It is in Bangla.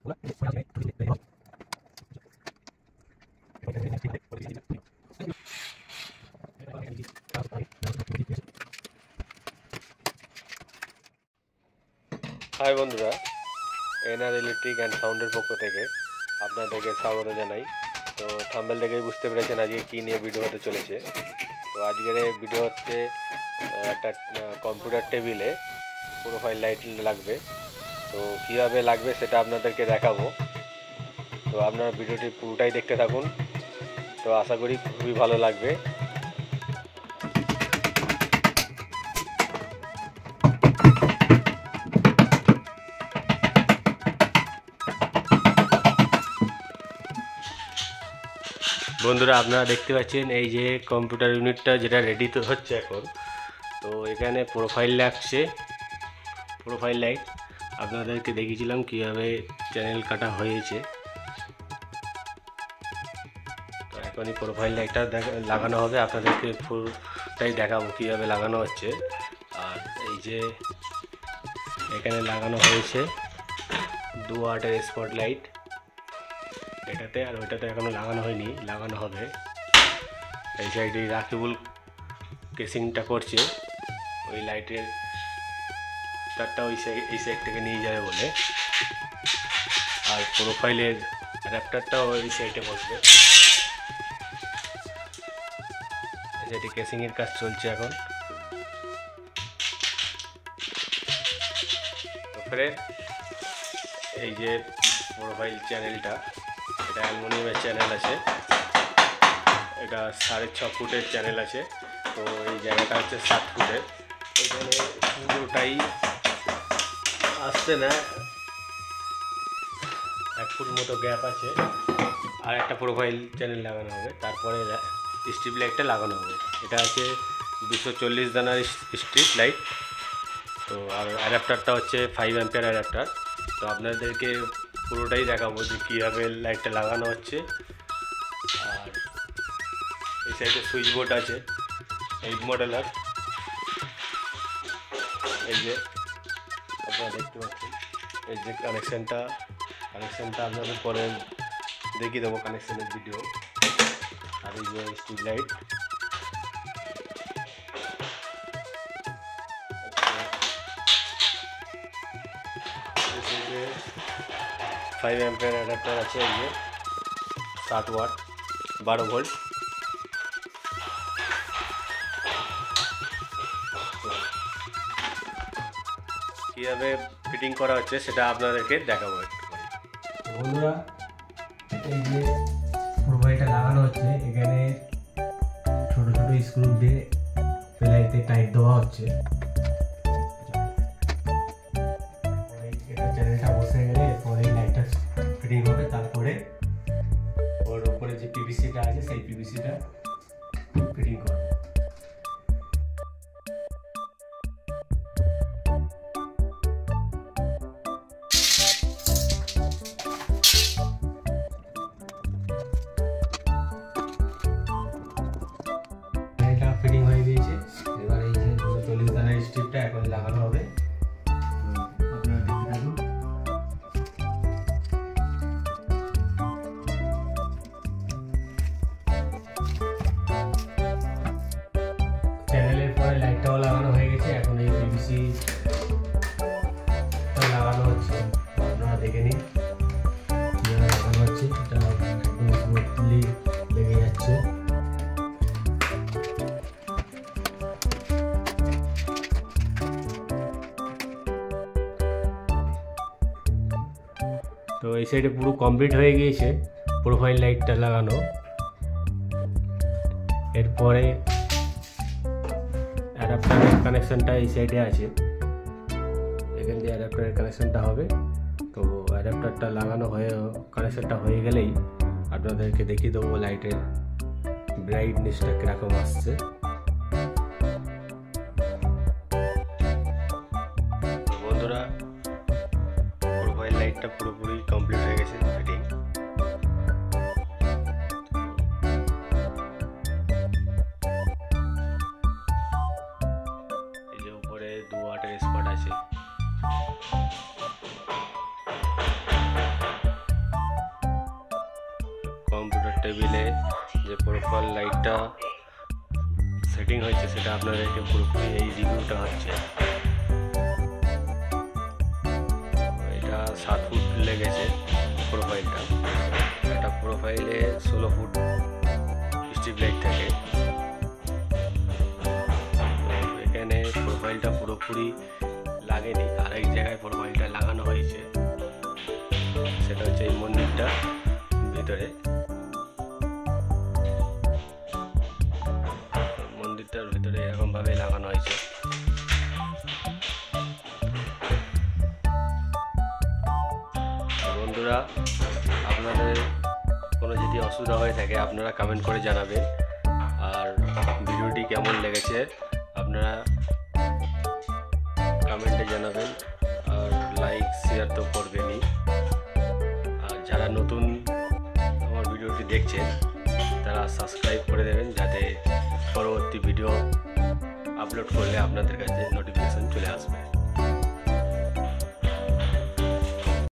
হাই বন্ধুরা, এনআর ইলেকট্রিক অ্যান্ড সাউন্ডের পক্ষ থেকে আপনাদেরকে স্বাগত জানাই। তো থাম্বনেল দেখেই বুঝতে পেরেছেন আজকে কী নিয়ে ভিডিও হতে চলেছে। তো আজকের এই ভিডিও হচ্ছে একটা কম্পিউটার টেবিলে প্রোফাইল লাইট লাগবে। তো কীভাবে লাগবে সেটা আপনাদেরকে দেখাবো। তো আপনারা ভিডিওটি পুরোটাই দেখতে থাকুন। তো আশা করি খুবই ভালো লাগবে। বন্ধুরা, আপনারা দেখতে পাচ্ছেন এই যে কম্পিউটার ইউনিটটা যেটা রেডি তো হচ্ছে এখন। তো এখানে প্রোফাইল লাগছে, প্রোফাইল লাইট আপনাদেরকে দেখিয়েছিলাম কীভাবে চ্যানেল কাটা হয়েছে। তো এখনই প্রোফাইল লাইটটা লাগানো হবে, আপনাদেরকে ফুলটাই দেখাবো কীভাবে লাগানো হচ্ছে। আর এই যে এখানে লাগানো হয়েছে 2 ওয়াটের স্পট লাইট এটাতে, আর ওইটাতে এখনো লাগানো হয়নি, লাগানো হবে। এই সাইডে রাকিবুল কেসিংটা করছে, ওই লাইটের তারটা এই সাইড থেকে নিয়ে যাবে বলে। আর প্রোফাইলের অ্যাডাপ্টারটাও ওই সাইডে বসবে। এই সাইডে কেসিংয়ের কাজ চলছে এখন। তারপরে এই যে প্রোফাইল চ্যানেলটা, এটা অ্যালুমিনিয়ামের চ্যানেল আছে, এটা 6.5 ফুটের চ্যানেল আছে। তো এই জায়গাটা হচ্ছে 7 ফুটের, এখানে পুরোটাই আসছে না, 1 ফুট মতো গ্যাপ আছে। আর একটা প্রোফাইল চ্যানেল লাগানো হবে, তারপরে স্ট্রিপ লাইটটা লাগানো হবে। এটা আছে 240 দানার স্ট্রিপ লাইট। তো আর অ্যাডাপ্টারটা হচ্ছে 5 অ্যাম্পিয়ার অ্যাডাপ্টার। তো আপনাদেরকে পুরোটাই দেখাবো যে কীভাবে লাইটটা লাগানো হচ্ছে। আর এই সাইডে সুইচ বোর্ড আছে 8 মডেলার। এই যে আপনারা দেখতে পাচ্ছেন, এই যে কানেকশানটা আপনাদের পরে দেখিয়ে দেবো কানেকশানের ভিডিও। আর এই যে স্ট্রিট লাইট, 5 অ্যাম্পিয়ার অ্যাডাপ্টার আছে। এই যে 7 ওয়াট 12 ভোল্ট। কীভাবে ফিটিং করা হচ্ছে সেটা আপনাদেরকে দেখাবো একটু করে। বন্ধুরা, এই যে প্রোফাইলটা লাগানো হচ্ছে, এখানে ছোট ছোট স্ক্রু দিয়ে ফেলাইতে টাইট দেওয়া হচ্ছে। এটা চ্যানেলটা বসে গেলে পরে লাইটটা ফিটিং হবে। তারপরে ওর উপরে যে পিভিসিটা আছে সেই পিভিসিটা ফিটিং করবে। ফিটিং হয়ে গিয়েছে। এবার এই যে 240 দানার স্ট্রিপটা এখন লাগানো হবে। আপনারা দেখতে থাকুন। চ্যানেলের পরে লাইটটাও লাগানো হয়ে গেছে, এখন এই পিভিসি লাগানো হচ্ছে। আপনারা দেখে নিন কীভাবে লাগানো হচ্ছে। এটা একদম স্মুথলি লেগে যাচ্ছে। তো এই সাইডে পুরো কমপ্লিট হয়ে গিয়েছে প্রোফাইল লাইটটা লাগানো। এরপরে অ্যাডাপ্টারের কানেকশানটা এই সাইডে আছে, এখান দিয়ে অ্যাডাপ্টারের কানেকশানটা হবে। তো অ্যাডাপ্টারটা লাগানো হয়ে কানেকশানটা হয়ে গেলেই আপনাদেরকে দেখিয়ে দেবো লাইটের ব্রাইটনেসটা কীরকম আসছে। বন্ধুরা, প্রোফাইল লাইটটা পুরোপুরি কমপ্লিট হয়ে গেছে ফিটিং। এই যে উপরে 2 ওয়াটের স্পট আছে। টেবিলে যে প্রোফাইল লাইটটা সেটিং হয়েছে সেটা আপনাদেরকে পুরোপুরি এই রিভিউটা হচ্ছে। এটা 7 ফুট লেগেছে প্রোফাইলটা। একটা প্রোফাইলে 16 ফুট স্ট্রিপ লাইট থাকে। তো এখানে প্রোফাইলটা পুরোপুরি লাগেনি, আরেক জায়গায় প্রোফাইলটা লাগানো হয়েছে, সেটা হচ্ছে এই মন্দিরটা ভিতরে। মন্দিরটার ভিতরে এরকমভাবে লাগানো হয়েছে। বন্ধুরা, আপনাদের কোনো যদি অসুবিধা হয়ে থাকে আপনারা কমেন্ট করে জানাবেন। আর ভিডিওটি কেমন লেগেছে আপনারা কমেন্টে জানাবেন। আর লাইক শেয়ার তো করবেনই। আর যারা নতুন আমার ভিডিওটি দেখছেন তারা সাবস্ক্রাইব করে দেবেন, যাতে পরবর্তী ভিডিও আপলোড করলে আপনাদের কাছে নোটিফিকেশন চলে আসে।